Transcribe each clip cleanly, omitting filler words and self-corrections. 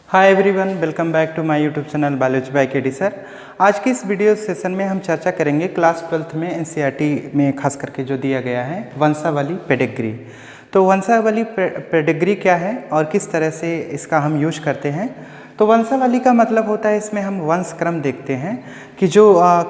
Hi everyone, welcome back to my YouTube channel biology by KD sir. आज की इस video session में हम चर्चा करेंगे क्लास 12th में एनसीईआरटी में खास करके जो दिया गया है वंशावली पेडिग्री। तो वंशावली पेडिग्री क्या है और किस तरह से इसका हम यूज करते हैं। तो वंशावली का मतलब होता है, इसमें हम वंश क्रम देखते हैं कि जो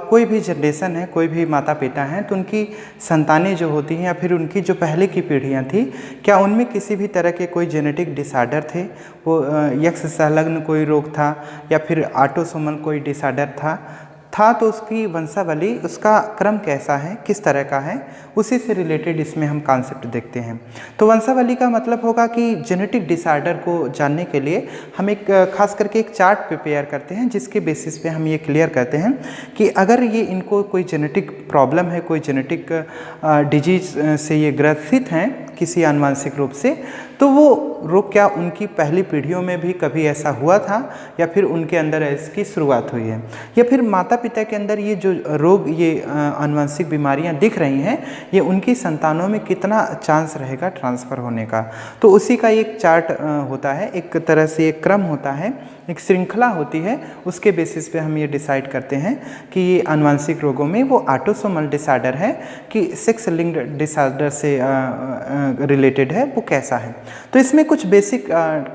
कोई भी जनरेशन है, कोई भी माता पिता हैं, तो उनकी संतानें जो होती हैं या फिर उनकी जो पहले की पीढ़ियां थी, क्या उनमें किसी भी तरह के कोई जेनेटिक डिसऑर्डर थे, वो यक्ष संलग्न कोई रोग था या फिर ऑटोसोमल कोई डिसऑर्डर था तो उसकी वंशावली, उसका क्रम कैसा है, किस तरह का है, उसी से रिलेटेड इसमें हम कॉन्सेप्ट देखते हैं। तो वंशावली का मतलब होगा कि जेनेटिक डिसऑर्डर को जानने के लिए हम एक खास करके एक चार्ट प्रिपेयर करते हैं, जिसके बेसिस पे हम ये क्लियर करते हैं कि अगर ये इनको कोई जेनेटिक प्रॉब्लम है, कोई जेनेटिक डिजीज से ये ग्रसित हैं किसी आनुवंशिक रूप से, तो वो रोग क्या उनकी पहली पीढ़ियों में भी कभी ऐसा हुआ था या फिर उनके अंदर इसकी शुरुआत हुई है, या फिर माता पिता के अंदर ये जो रोग, ये आनुवंशिक बीमारियां दिख रही हैं, ये उनकी संतानों में कितना चांस रहेगा ट्रांसफ़र होने का। तो उसी का एक चार्ट होता है, एक तरह से एक क्रम होता है, एक श्रृंखला होती है। उसके बेसिस पे हम ये डिसाइड करते हैं कि ये आनुवंशिक रोगों में वो ऑटोसोमल डिसऑर्डर है कि सेक्स लिंक्ड डिसऑर्डर से रिलेटेड है, वो कैसा है। तो इसमें कुछ बेसिक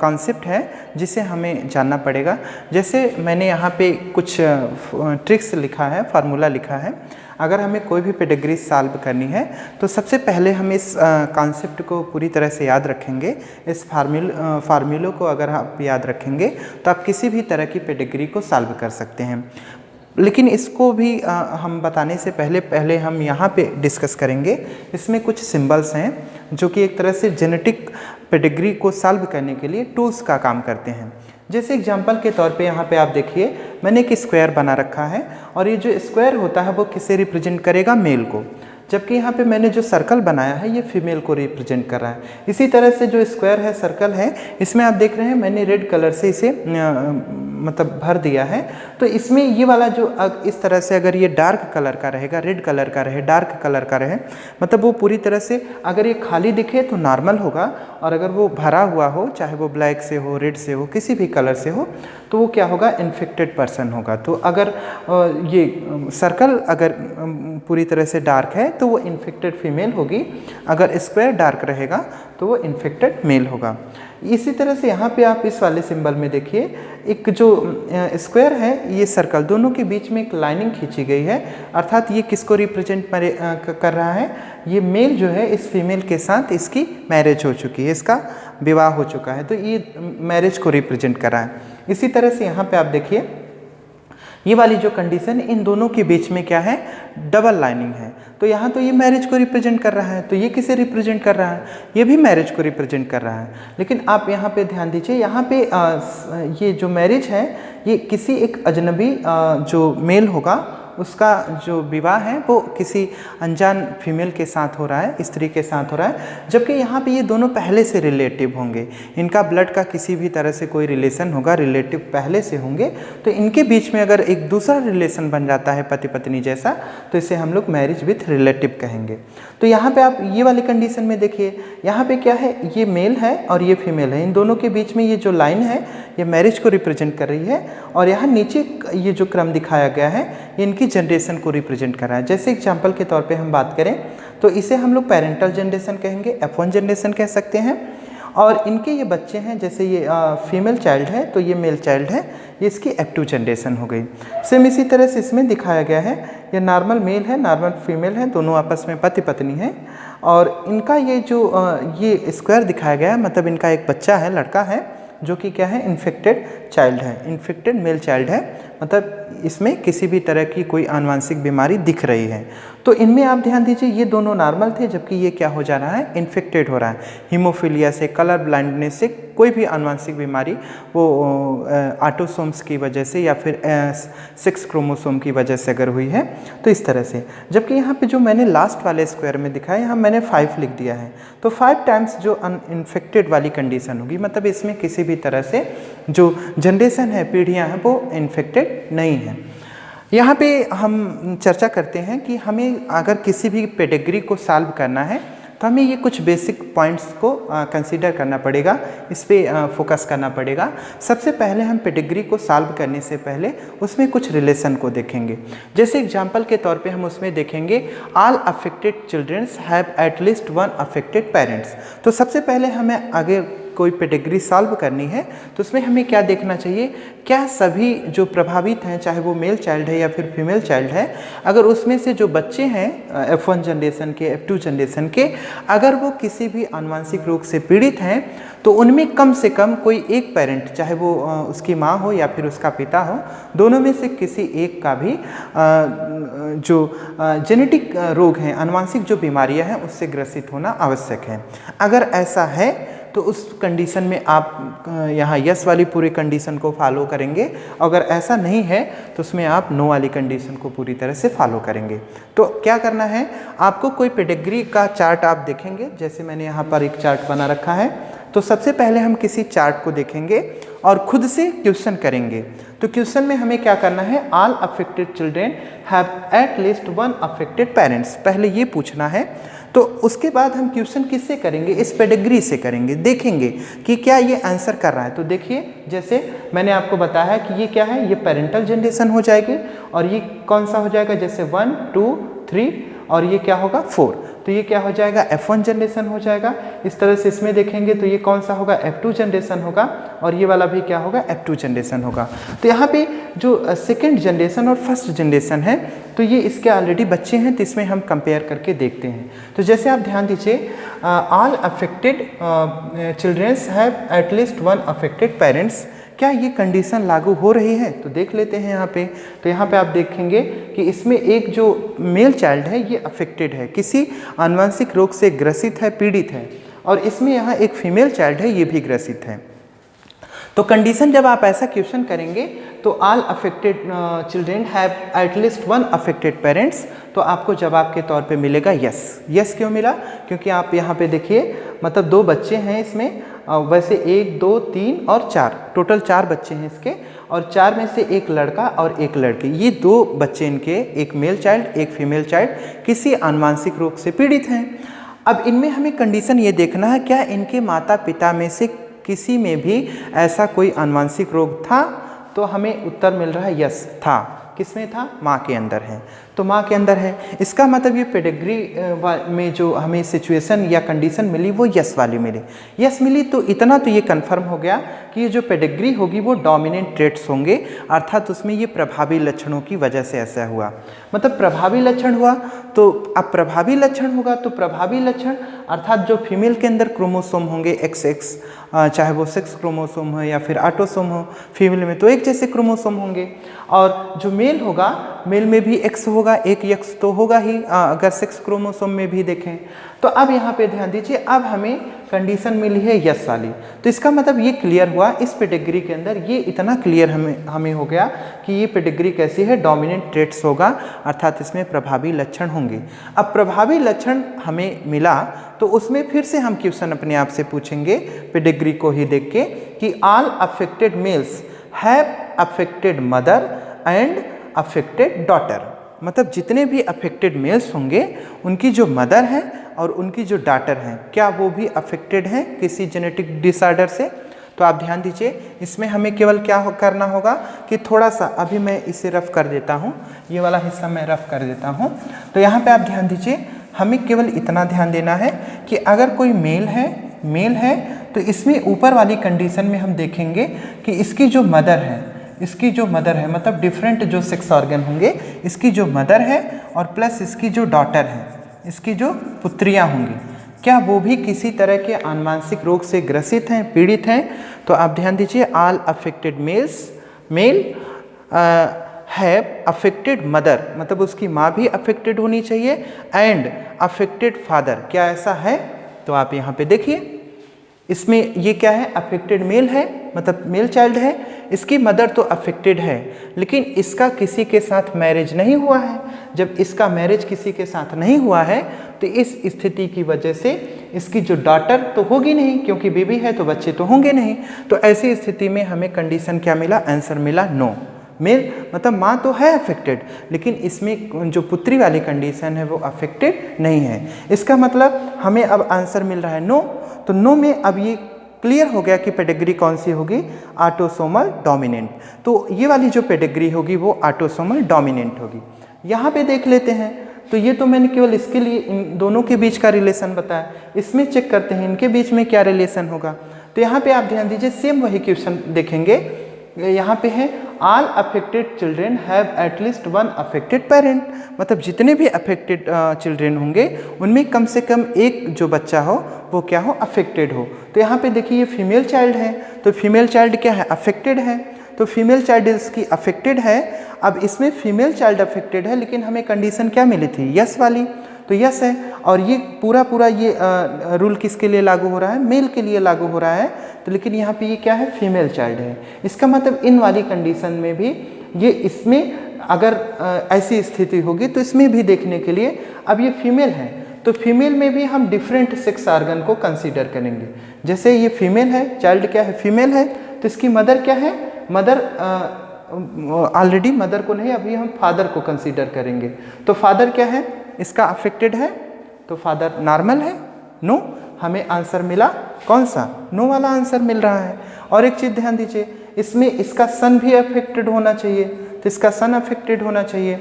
कॉन्सेप्ट है जिसे हमें जानना पड़ेगा। जैसे मैंने यहाँ पे कुछ ट्रिक्स लिखा है, फार्मूला लिखा है। अगर हमें कोई भी पेडिग्री सॉल्व करनी है तो सबसे पहले हम इस कॉन्सेप्ट को पूरी तरह से याद रखेंगे। इस फार्मूलों को अगर आप याद रखेंगे तो आप किसी भी तरह की पेडिग्री को सॉल्व कर सकते हैं। लेकिन इसको भी हम बताने से पहले हम यहाँ पे डिस्कस करेंगे। इसमें कुछ सिंबल्स हैं जो कि एक तरह से जेनेटिक पेडिग्री को सॉल्व करने के लिए टूल्स का काम करते हैं। जैसे एग्जांपल के तौर पे यहाँ पे आप देखिए, मैंने एक स्क्वायर बना रखा है और ये जो स्क्वायर होता है वो किसे रिप्रेजेंट करेगा, मेल को, जबकि यहाँ पे मैंने जो सर्कल बनाया है ये फीमेल को रिप्रेजेंट कर रहा है। इसी तरह से जो स्क्वायर है, सर्कल है, इसमें आप देख रहे हैं मैंने रेड कलर से इसे मतलब भर दिया है। तो इसमें ये वाला जो इस तरह से अगर ये डार्क कलर का रहेगा, रेड कलर का रहे, डार्क कलर का रहे, मतलब वो पूरी तरह से, अगर ये खाली दिखे तो नॉर्मल होगा, और अगर वो भरा हुआ हो, चाहे वो ब्लैक से हो, रेड से हो, किसी भी कलर से हो, तो वो क्या होगा, इन्फेक्टेड पर्सन होगा। तो अगर ये सर्कल अगर पूरी तरह से डार्क है तो वो इन्फेक्टेड फीमेल होगी, अगर स्क्वायर डार्क रहेगा तो वो इन्फेक्टेड मेल होगा। इसी तरह से यहाँ पे आप इस वाले सिंबल में देखिए, एक जो स्क्वायर है, ये सर्कल, दोनों के बीच में एक लाइनिंग खींची गई है, अर्थात ये किसको रिप्रेजेंट कर रहा है, ये मेल जो है इस फीमेल के साथ इसकी मैरिज हो चुकी है, इसका विवाह हो चुका है, तो ये मैरिज को रिप्रेजेंट कर रहा है। इसी तरह से यहाँ पे आप देखिए, ये वाली जो कंडीशन, इन दोनों के बीच में क्या है, डबल लाइनिंग है, तो यहाँ तो ये मैरिज को रिप्रेजेंट कर रहा है, तो ये किसे रिप्रेजेंट कर रहा है, ये भी मैरिज को रिप्रेजेंट कर रहा है। लेकिन आप यहाँ पे ध्यान दीजिए, यहाँ पे ये जो मैरिज है ये किसी एक अजनबी जो मेल होगा, उसका जो विवाह है वो किसी अनजान फीमेल के साथ हो रहा है, स्त्री के साथ हो रहा है, जबकि यहाँ पे ये दोनों पहले से रिलेटिव होंगे, इनका ब्लड का किसी भी तरह से कोई रिलेशन होगा, रिलेटिव पहले से होंगे। तो इनके बीच में अगर एक दूसरा रिलेशन बन जाता है पति पत्नी जैसा, तो इसे हम लोग मैरिज विथ रिलेटिव कहेंगे। तो यहाँ पे आप ये वाली कंडीशन में देखिए, यहाँ पे क्या है, ये मेल है और ये फीमेल है, इन दोनों के बीच में ये जो लाइन है ये मैरिज को रिप्रेजेंट कर रही है, और यहाँ नीचे ये जो क्रम दिखाया गया है ये इनकी जनरेशन को रिप्रेजेंट कर रहा है। जैसे एग्जाम्पल के तौर पे हम बात करें तो इसे हम लोग पेरेंटल जनरेशन कहेंगे, F1 जनरेशन कह सकते हैं, और इनके ये बच्चे हैं, जैसे ये फीमेल चाइल्ड है तो ये मेल चाइल्ड है, ये इसकी F2 जनरेशन हो गई। सेम इसी तरह से इसमें दिखाया गया है, ये नॉर्मल मेल है, नॉर्मल फीमेल है, दोनों आपस में पति पत्नी है, और इनका ये जो ये स्क्वायर दिखाया गया है, मतलब इनका एक बच्चा है, लड़का है, जो कि क्या है, इन्फेक्टेड चाइल्ड है, इन्फेक्टेड मेल चाइल्ड है, मतलब इसमें किसी भी तरह की कोई आनुवंशिक बीमारी दिख रही है। तो इनमें आप ध्यान दीजिए, ये दोनों नॉर्मल थे, जबकि ये क्या हो जा रहा है, इन्फेक्टेड हो रहा है, हीमोफीलिया से, कलर ब्लाइंडनेस से, कोई भी आनुवंशिक बीमारी वो ऑटोसोम्स की वजह से या फिर सेक्स क्रोमोसोम की वजह से अगर हुई है तो इस तरह से। जबकि यहाँ पे जो मैंने लास्ट वाले स्क्वायर में दिखाया, यहाँ मैंने 5 लिख दिया है, तो 5 टाइम्स जो अनइन्फेक्टेड वाली कंडीशन होगी, मतलब इसमें किसी भी तरह से जो जनरेशन है, पीढ़ियाँ हैं, वो इन्फेक्टेड नहीं है। यहाँ पे हम चर्चा करते हैं कि हमें अगर किसी भी पेडिग्री को सॉल्व करना है तो हमें ये कुछ बेसिक पॉइंट्स को कंसीडर करना पड़ेगा, इस पर फोकस करना पड़ेगा। सबसे पहले हम पेडिग्री को सॉल्व करने से पहले उसमें कुछ रिलेशन को देखेंगे। जैसे एग्जाम्पल के तौर पे हम उसमें देखेंगे all affected childrens have at least one affected parents. तो सबसे पहले हमें आगे कोई पेडिग्री सॉल्व करनी है तो उसमें हमें क्या देखना चाहिए, क्या सभी जो प्रभावित हैं, चाहे वो मेल चाइल्ड है या फिर फीमेल चाइल्ड है, अगर उसमें से जो बच्चे हैं F1 जनरेशन के, F2 जनरेशन के, अगर वो किसी भी आनुवंशिक रोग से पीड़ित हैं तो उनमें कम से कम कोई एक पेरेंट, चाहे वो उसकी माँ हो या फिर उसका पिता हो, दोनों में से किसी एक का भी जो जेनेटिक रोग हैं, आनुवंशिक जो बीमारियां हैं उससे ग्रसित होना आवश्यक है। अगर ऐसा है तो उस कंडीशन में आप यहाँ यस वाली पूरी कंडीशन को फॉलो करेंगे, अगर ऐसा नहीं है तो उसमें आप नो वाली कंडीशन को पूरी तरह से फॉलो करेंगे। तो क्या करना है, आपको कोई पेडिग्री का चार्ट आप देखेंगे, जैसे मैंने यहाँ पर एक चार्ट बना रखा है। तो सबसे पहले हम किसी चार्ट को देखेंगे और खुद से क्वेश्चन करेंगे। तो क्वेश्चन में हमें क्या करना है, all affected children have at least one affected parents, पहले ये पूछना है। तो उसके बाद हम क्वेश्चन किससे करेंगे, इस पेडिग्री से करेंगे, देखेंगे कि क्या ये आंसर कर रहा है। तो देखिए, जैसे मैंने आपको बताया कि ये क्या है, ये पेरेंटल जनरेशन हो जाएगी, और ये कौन सा हो जाएगा, जैसे 1 2 3 और ये क्या होगा 4, तो ये क्या हो जाएगा F1 जनरेशन हो जाएगा। इस तरह से इसमें देखेंगे तो ये कौन सा होगा, F2 जनरेशन होगा, और ये वाला भी क्या होगा, F2 जनरेशन होगा। तो यहाँ पे जो सेकेंड जनरेशन और फर्स्ट जनरेशन है तो ये इसके ऑलरेडी बच्चे हैं, तो इसमें हम कंपेयर करके देखते हैं। तो जैसे आप ध्यान दीजिए, all affected childrens have at least one affected parents, क्या ये कंडीशन लागू हो रही है, तो देख लेते हैं यहाँ पे। तो यहाँ पे आप देखेंगे कि इसमें एक जो मेल चाइल्ड है ये अफेक्टेड है, किसी आनुवंशिक रोग से ग्रसित है, पीड़ित है, और इसमें यहाँ एक फीमेल चाइल्ड है, ये भी ग्रसित है। तो कंडीशन जब आप ऐसा क्वेश्चन करेंगे तो all affected children have at least one affected parents, तो आपको जवाब के तौर पे मिलेगा यस। यस क्यों मिला, क्योंकि आप यहाँ पे देखिए, मतलब 2 बच्चे हैं इसमें, वैसे 1 2 3 और 4, टोटल 4 बच्चे हैं इसके, और 4 में से एक लड़का और एक लड़की, ये 2 बच्चे इनके, एक मेल चाइल्ड एक फीमेल चाइल्ड, किसी आनुवंशिक रोग से पीड़ित हैं। अब इनमें हमें कंडीशन ये देखना है, क्या इनके माता पिता में से किसी में भी ऐसा कोई आनुवंशिक रोग था, तो हमें उत्तर मिल रहा है यस था। किसमें था, माँ के अंदर है, तो माँ के अंदर है। इसका मतलब ये पेडिग्री में जो हमें सिचुएशन या कंडीशन मिली वो यस वाली मिली। यस मिली तो इतना तो ये कंफर्म हो गया कि ये जो पेडिग्री होगी वो डोमिनेंट ट्रेट्स होंगे, अर्थात उसमें ये प्रभावी लक्षणों की वजह से ऐसा हुआ। मतलब प्रभावी लक्षण हुआ, तो अब प्रभावी लक्षण होगा तो प्रभावी लक्षण अर्थात जो फीमेल के अंदर क्रोमोसोम होंगे XX, चाहे वो 6 क्रोमोसोम हो या फिर ऑटोसोम हो, फीमेल में तो एक जैसे क्रोमोसोम होंगे, और जो मेल होगा, मेल में भी X होगा, एक X तो होगा ही, अगर 6 क्रोमोसोम में भी देखें। तो अब यहाँ पे ध्यान दीजिए, अब हमें कंडीशन मिली है यस वाली, तो इसका मतलब ये क्लियर हुआ इस पेडिग्री के अंदर, ये इतना क्लियर हमें हो गया कि ये पेडिग्री कैसी है, डोमिनेंट ट्रेट्स होगा, अर्थात इसमें प्रभावी लक्षण होंगे। अब प्रभावी लक्षण हमें मिला तो उसमें फिर से हम क्वेश्चन अपने आप से पूछेंगे पेडिग्री को ही देख के कि all affected males have affected mother and affected daughter, मतलब जितने भी अफेक्टेड मेल्स होंगे उनकी जो मदर है और उनकी जो डॉटर हैं, क्या वो भी अफेक्टेड हैं किसी जेनेटिक डिसऑर्डर से। तो आप ध्यान दीजिए, इसमें हमें केवल क्या करना होगा कि थोड़ा सा, अभी मैं इसे रफ कर देता हूँ, ये वाला हिस्सा मैं रफ कर देता हूँ। तो यहाँ पे आप ध्यान दीजिए, हमें केवल इतना ध्यान देना है कि अगर कोई मेल है तो इसमें ऊपर वाली कंडीशन में हम देखेंगे कि इसकी जो मदर है, मतलब डिफरेंट जो सेक्स ऑर्गन होंगे, इसकी जो मदर है और प्लस इसकी जो डॉटर है, इसकी जो पुत्रियां होंगी, क्या वो भी किसी तरह के आनुवंशिक रोग से ग्रसित हैं, पीड़ित हैं। तो आप ध्यान दीजिए, all affected male have affected mother, मतलब उसकी माँ भी अफेक्टेड होनी चाहिए, एंड अफेक्टेड फादर, क्या ऐसा है। तो आप यहाँ पे देखिए, इसमें ये क्या है, अफेक्टेड मेल है, मतलब मेल चाइल्ड है, इसकी मदर तो अफेक्टेड है, लेकिन इसका किसी के साथ मैरिज नहीं हुआ है। जब इसका मैरिज किसी के साथ नहीं हुआ है तो इस स्थिति की वजह से इसकी जो डॉटर तो होगी नहीं, क्योंकि बेबी है तो बच्चे तो होंगे नहीं। तो ऐसी स्थिति में हमें कंडीशन क्या मिला, आंसर मिला नो। मेल मतलब माँ तो है अफेक्टेड, लेकिन इसमें जो पुत्री वाली कंडीशन है वो अफेक्टेड नहीं है। इसका मतलब हमें अब आंसर मिल रहा है नो। तो नो में अब ये क्लियर हो गया कि पेडिग्री कौन सी होगी, ऑटोसोमल डोमिनेंट। तो ये वाली जो पेडिग्री होगी वो ऑटोसोमल डोमिनेंट होगी। यहाँ पे देख लेते हैं, तो ये तो मैंने केवल इसके लिए इन दोनों के बीच का रिलेशन बताया, इसमें चेक करते हैं इनके बीच में क्या रिलेशन होगा। तो यहाँ पे आप ध्यान दीजिए, सेम वही क्वेश्चन देखेंगे। यहाँ पे है all affected children have at least one affected parent, मतलब जितने भी अफेक्टेड चिल्ड्रेन होंगे उनमें कम से कम एक जो बच्चा हो वो क्या हो, अफेक्टेड हो। तो यहाँ पे देखिए ये फीमेल चाइल्ड है, तो फीमेल चाइल्ड क्या है, अफेक्टेड है। तो फीमेल चाइल्ड इसकी अफेक्टेड है। अब इसमें फीमेल चाइल्ड अफेक्टेड है, लेकिन हमें कंडीशन क्या मिली थी, यस वाली, तो यस है। और ये पूरा ये रूल किसके लिए लागू हो रहा है, मेल के लिए लागू हो रहा है। तो लेकिन यहाँ पे ये क्या है, फीमेल चाइल्ड है। इसका मतलब इन वाली कंडीशन में भी ये, इसमें अगर ऐसी स्थिति होगी तो इसमें भी देखने के लिए, अब ये फीमेल है तो फीमेल में भी हम डिफरेंट सेक्स ऑर्गन को कंसीडर करेंगे। जैसे ये फीमेल है, चाइल्ड क्या है, फीमेल है, तो इसकी मदर क्या है, मदर ऑलरेडी मदर को नहीं, अभी हम फादर को कंसीडर करेंगे। तो फादर क्या है, इसका अफेक्टेड है, तो फादर नॉर्मल है, नो। हमें आंसर मिला कौन सा, नो वाला आंसर मिल रहा है। और एक चीज़ ध्यान दीजिए, इसमें इसका सन भी अफेक्टेड होना चाहिए, तो इसका सन अफेक्टेड होना चाहिए,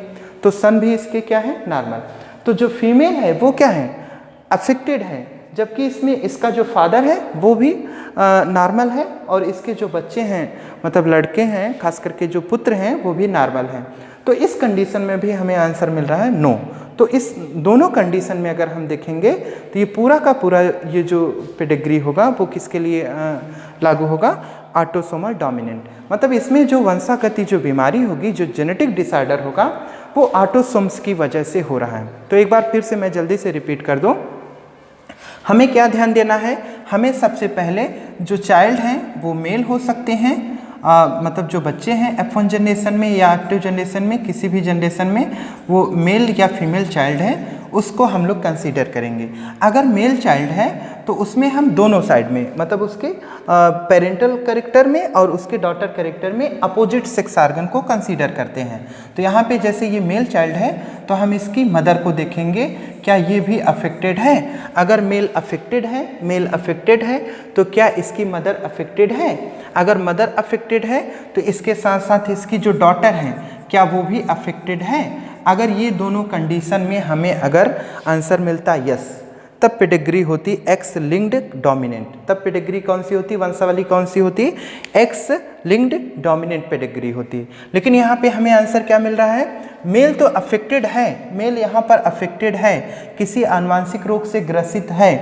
तो सन भी इसके क्या है, नॉर्मल। तो जो फीमेल है वो क्या है, अफेक्टेड है, जबकि इसमें इसका जो फादर है वो भी नॉर्मल है, और इसके जो बच्चे हैं मतलब लड़के हैं, खास करके जो पुत्र हैं वो भी नॉर्मल हैं। तो इस कंडीशन में भी हमें आंसर मिल रहा है नो। तो इस दोनों कंडीशन में अगर हम देखेंगे तो ये पूरा का पूरा ये जो पेडिग्री होगा वो किसके लिए लागू होगा, ऑटोसोमल डोमिनेंट। मतलब इसमें जो वंशागति जो बीमारी होगी, जो जेनेटिक डिसऑर्डर होगा, वो ऑटोसोम्स की वजह से हो रहा है। तो एक बार फिर से मैं जल्दी से रिपीट कर दूं, हमें क्या ध्यान देना है, हमें सबसे पहले जो चाइल्ड हैं वो मेल हो सकते हैं, मतलब जो बच्चे हैं F1 जनरेशन में या एक्टिव जनरेशन में, किसी भी जनरेशन में वो मेल या फीमेल चाइल्ड है, उसको हम लोग कंसीडर करेंगे। अगर मेल चाइल्ड है तो उसमें हम दोनों साइड में, मतलब उसके पेरेंटल कैरेक्टर में और उसके डॉटर कैरेक्टर में अपोजिट सेक्स ऑर्गन को कंसीडर करते हैं। तो यहाँ पे जैसे ये मेल चाइल्ड है तो हम इसकी मदर को देखेंगे, क्या ये भी अफेक्टेड है। अगर मेल अफेक्टेड है तो क्या इसकी मदर अफेक्टेड है। अगर मदर अफेक्टेड है तो इसके साथ साथ इसकी जो डॉटर है क्या वो भी अफेक्टेड है। अगर ये दोनों कंडीशन में हमें अगर आंसर मिलता यस, तब पेडिग्री होती एक्स लिंक्ड डोमिनेंट। तब पेडिग्री कौन सी होती, वंशावली कौन सी होती, एक्स लिंक्ड डोमिनेंट पेडिग्री होती। लेकिन यहाँ पे हमें आंसर क्या मिल रहा है, मेल तो अफेक्टेड है, मेल यहाँ पर अफेक्टेड है, किसी आनुवांशिक रोग से ग्रसित है,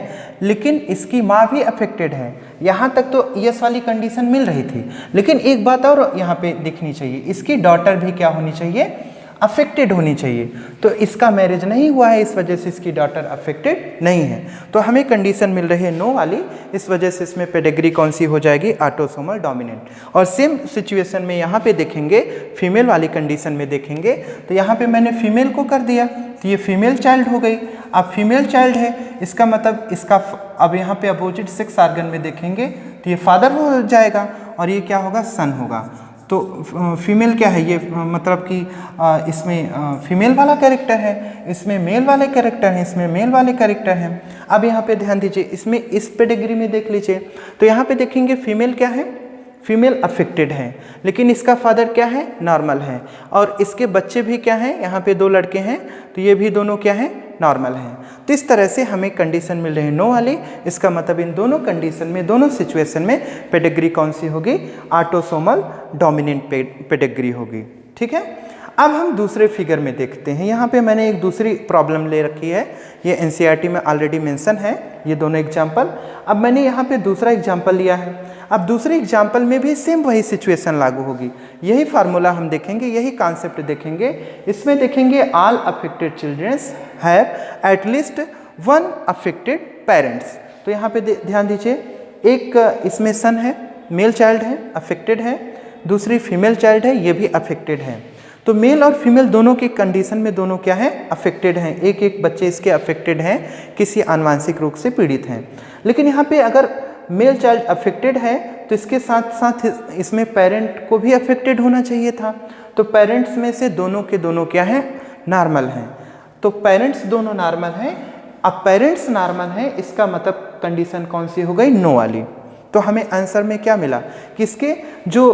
लेकिन इसकी माँ भी अफेक्टेड है। यहाँ तक तो यस वाली कंडीशन मिल रही थी, लेकिन एक बात और यहाँ पे दिखनी चाहिए, इसकी डॉटर भी क्या होनी चाहिए, अफेक्टेड होनी चाहिए। तो इसका मैरिज नहीं हुआ है, इस वजह से इसकी डॉटर अफेक्टेड नहीं है। तो हमें कंडीशन मिल रही है नो वाली, इस वजह से इसमें पेडिग्री कौन सी हो जाएगी, ऑटोसोमल डोमिनेंट। और सेम सिचुएशन में यहाँ पे देखेंगे, फीमेल वाली कंडीशन में देखेंगे तो यहाँ पे मैंने फीमेल को कर दिया, तो ये फीमेल चाइल्ड हो गई। अब फीमेल चाइल्ड है, इसका मतलब इसका अब यहाँ पे अपोजिट सेक्स ऑर्गन में देखेंगे तो ये फादर हो जाएगा और ये क्या होगा, सन होगा। तो फीमेल क्या है, ये मतलब कि इसमें फीमेल वाला कैरेक्टर है, इसमें मेल वाले कैरेक्टर हैं, इसमें मेल वाले कैरेक्टर हैं। अब यहाँ पे ध्यान दीजिए, इसमें इस पेडिग्री में देख लीजिए तो यहाँ पे देखेंगे फीमेल क्या है, फीमेल अफेक्टेड है, लेकिन इसका फादर क्या है, नॉर्मल है, और इसके बच्चे भी क्या हैं, यहाँ पे 2 लड़के हैं तो ये भी दोनों क्या हैं, नॉर्मल हैं। तो इस तरह से हमें कंडीशन मिल रही है नो वाली। इसका मतलब इन दोनों कंडीशन में, दोनों सिचुएशन में पेडिग्री कौन सी होगी, ऑटोसोमल डोमिनेंट पेडिग्री होगी। ठीक है, अब हम दूसरे फिगर में देखते हैं। यहाँ पे मैंने एक दूसरी प्रॉब्लम ले रखी है, ये एनसीईआरटी में ऑलरेडी मेंशन है ये दोनों एग्जाम्पल। अब मैंने यहाँ पे दूसरा एग्जाम्पल लिया है। अब दूसरे एग्जाम्पल में भी सेम वही सिचुएशन लागू होगी, यही फार्मूला हम देखेंगे, यही कॉन्सेप्ट देखेंगे। इसमें देखेंगे all affected childrens have at least one affected parents. तो यहाँ पे ध्यान दीजिए, एक इसमें सन है, मेल चाइल्ड है, अफेक्टेड है, दूसरी फीमेल चाइल्ड है, ये भी अफेक्टेड है। तो मेल और फीमेल दोनों की कंडीशन में दोनों क्या है, अफेक्टेड हैं, एक एक बच्चे इसके अफेक्टेड हैं, किसी आनुवांशिक रोग से पीड़ित हैं। लेकिन यहाँ पे अगर मेल चाइल्ड अफेक्टेड है तो इसके साथ साथ इसमें पेरेंट को भी अफेक्टेड होना चाहिए था। तो पेरेंट्स में से दोनों के दोनों क्या हैं, नॉर्मल हैं। तो पेरेंट्स दोनों नॉर्मल हैं। अब पेरेंट्स नॉर्मल हैं, इसका मतलब कंडीशन कौन सी हो गई, नो वाली। तो हमें आंसर में क्या मिला कि इसके जो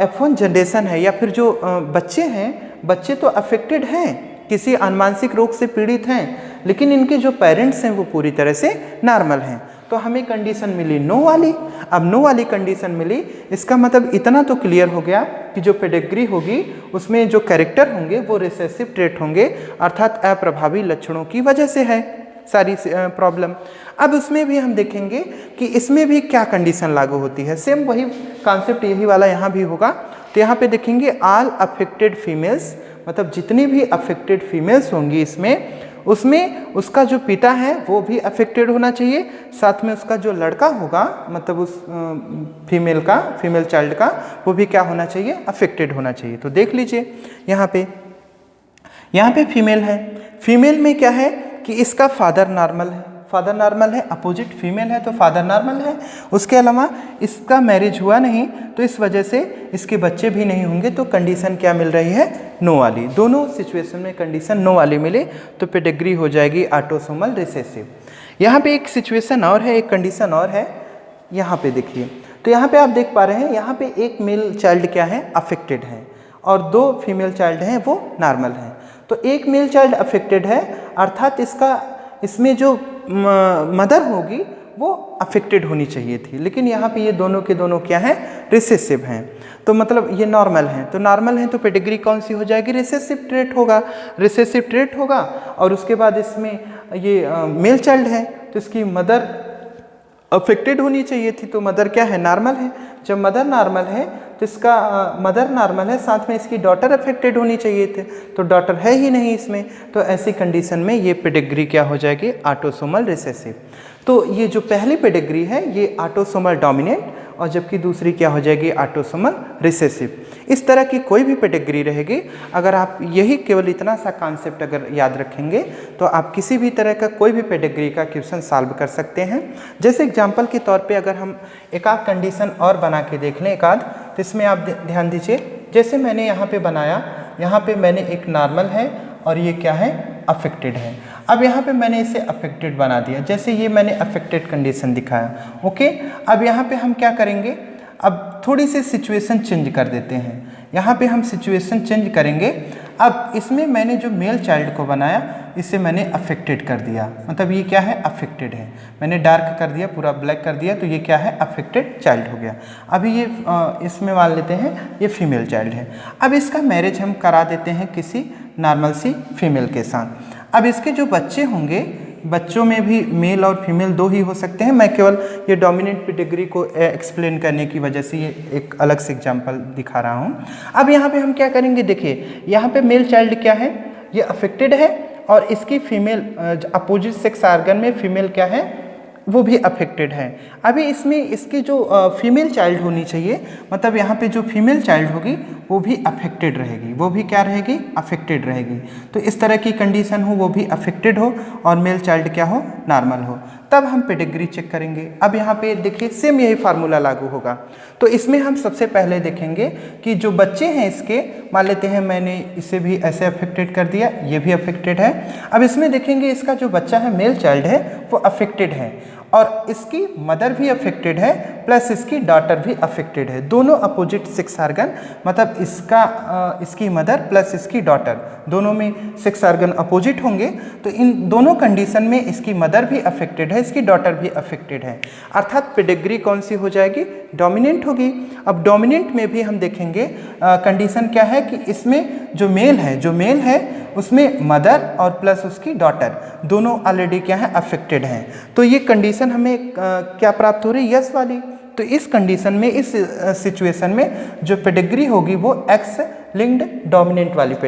F1 जनरेशन है या फिर जो बच्चे हैं, बच्चे तो अफेक्टेड हैं, किसी अनुवांशिक रोग से पीड़ित हैं, लेकिन इनके जो पेरेंट्स हैं वो पूरी तरह से नॉर्मल हैं। तो हमें कंडीशन मिली नो वाली। अब नो वाली कंडीशन मिली, इसका मतलब इतना तो क्लियर हो गया कि जो पेडिग्री होगी उसमें जो कैरेक्टर होंगे वो रिसेसिव ट्रेट होंगे, अर्थात अप्रभावी लक्षणों की वजह से है सारी प्रॉब्लम। अब उसमें भी हम देखेंगे कि इसमें भी क्या कंडीशन लागू होती है। सेम वही कॉन्सेप्ट यही वाला यहाँ भी होगा। तो यहाँ पे देखेंगे ऑल अफेक्टेड फीमेल्स, मतलब जितनी भी अफेक्टेड फीमेल्स होंगी उसमें उसका जो पिता है वो भी अफेक्टेड होना चाहिए, साथ में उसका जो लड़का होगा मतलब उस फीमेल चाइल्ड का वो भी क्या होना चाहिए, अफेक्टेड होना चाहिए। तो देख लीजिए यहाँ पे फीमेल है। फीमेल में क्या है कि इसका फादर नॉर्मल है, अपोजिट फीमेल है तो फादर नॉर्मल है। उसके अलावा इसका मैरिज हुआ नहीं तो इस वजह से इसके बच्चे भी नहीं होंगे। तो कंडीशन क्या मिल रही है, नो वाली। दोनों सिचुएशन में कंडीशन नो वाली मिले तो पेडिग्री हो जाएगी ऑटोसोमल रिसेसिव। यहाँ पे एक सिचुएशन और है, एक कंडीशन और है, यहाँ पे देखिए। तो यहाँ पे आप देख पा रहे हैं, यहाँ पे एक मेल चाइल्ड क्या है, अफेक्टेड है, और 2 फीमेल चाइल्ड हैं वो नॉर्मल हैं। तो एक मेल चाइल्ड अफेक्टेड है, अर्थात इसमें जो मदर होगी वो अफेक्टेड होनी चाहिए थी, लेकिन यहाँ पे ये दोनों के दोनों क्या हैं, रिसेसिव हैं। तो मतलब ये नॉर्मल हैं, तो नॉर्मल हैं तो पेडिग्री कौन सी हो जाएगी, रिसेसिव ट्रेट होगा। और उसके बाद इसमें ये मेल चाइल्ड है तो इसकी मदर अफेक्टेड होनी चाहिए थी, तो मदर क्या है, नॉर्मल है। जब मदर नॉर्मल है तो इसका मदर नॉर्मल है, साथ में इसकी डॉटर अफेक्टेड होनी चाहिए थे, तो डॉटर है ही नहीं इसमें। तो ऐसी कंडीशन में ये पेडिग्री क्या हो जाएगी, ऑटोसोमल रिसेसिव। तो ये जो पहली पेडिग्री है ये ऑटोसोमल डोमिनेंट, और जबकि दूसरी क्या हो जाएगी, ऑटोसोमल रिसेसिव। इस तरह की कोई भी पेडिग्री रहेगी, अगर आप यही केवल इतना सा कॉन्सेप्ट अगर याद रखेंगे तो आप किसी भी तरह का कोई भी पेडिग्री का क्वेश्चन सॉल्व कर सकते हैं। जैसे एग्जांपल के तौर पे अगर हम एक आध कंडीशन और बना के देख लें, तो इसमें आप ध्यान दीजिए। जैसे मैंने यहाँ पे बनाया, यहाँ पे मैंने एक नॉर्मल है और ये क्या है, अफेक्टेड है। अब यहाँ पे मैंने इसे अफेक्टेड बना दिया, जैसे ये मैंने अफेक्टेड कंडीशन दिखाया, ओके। अब यहाँ पे हम क्या करेंगे, अब थोड़ी सी सिचुएशन चेंज कर देते हैं। यहाँ पे हम सिचुएशन चेंज करेंगे। अब इसमें मैंने जो मेल चाइल्ड को बनाया इसे मैंने अफेक्टेड कर दिया, मतलब ये क्या है, अफेक्टेड है। मैंने डार्क कर दिया, पूरा ब्लैक कर दिया, तो ये क्या है, अफेक्टेड चाइल्ड हो गया। अभी ये इसमें मान लेते हैं ये फीमेल चाइल्ड है। अब इसका मैरिज हम करा देते हैं किसी नॉर्मल सी फीमेल के साथ। अब इसके जो बच्चे होंगे, बच्चों में भी मेल और फीमेल 2 ही हो सकते हैं। मैं केवल ये डोमिनेंट पेडिग्री को एक्सप्लेन करने की वजह से ये एक अलग से एग्जांपल दिखा रहा हूँ। अब यहाँ पे हम क्या करेंगे, देखिए यहाँ पे मेल चाइल्ड क्या है, ये अफेक्टेड है, और इसकी फीमेल अपोजिट सेक्स ऑर्गन में फीमेल क्या है, वो भी अफेक्टेड है। अभी इसमें इसकी जो फीमेल चाइल्ड होनी चाहिए, मतलब यहाँ पे जो फीमेल चाइल्ड होगी वो भी अफेक्टेड रहेगी, वो भी क्या रहेगी, अफेक्टेड रहेगी। तो इस तरह की कंडीशन हो, वो भी अफेक्टेड हो और मेल चाइल्ड क्या हो, नॉर्मल हो, तब हम पेडिग्री चेक करेंगे। अब यहाँ पे देखिए सेम यही फार्मूला लागू होगा। तो इसमें हम सबसे पहले देखेंगे कि जो बच्चे हैं इसके, मान लेते हैं मैंने इसे भी ऐसे अफेक्टेड कर दिया, ये भी अफेक्टेड है। अब इसमें देखेंगे इसका जो बच्चा है मेल चाइल्ड है वो अफेक्टेड है, और इसकी मदर भी अफेक्टेड है प्लस इसकी डॉटर भी अफेक्टेड है, दोनों अपोजिट सेक्स ऑर्गन, मतलब इसकी मदर प्लस इसकी डॉटर दोनों में सेक्स ऑर्गन अपोजिट होंगे। तो इन दोनों कंडीशन में इसकी मदर भी अफेक्टेड है, इसकी डॉटर भी अफेक्टेड है, अर्थात पेडिग्री कौन सी हो जाएगी, डोमिनेंट होगी। अब डोमिनेंट में भी हम देखेंगे कंडीशन क्या है कि इसमें जो मेल है उसमें मदर और प्लस उसकी डॉटर दोनों ऑलरेडी क्या है, अफेक्टेड हैं। तो ये कंडीशन हमें क्या प्राप्त हो रही है, यस वाली। तो इस कंडीशन में, इस सिचुएशन में जो पेडिग्री होगी वो एक्स लिंक्ड डोमिनेंट वाली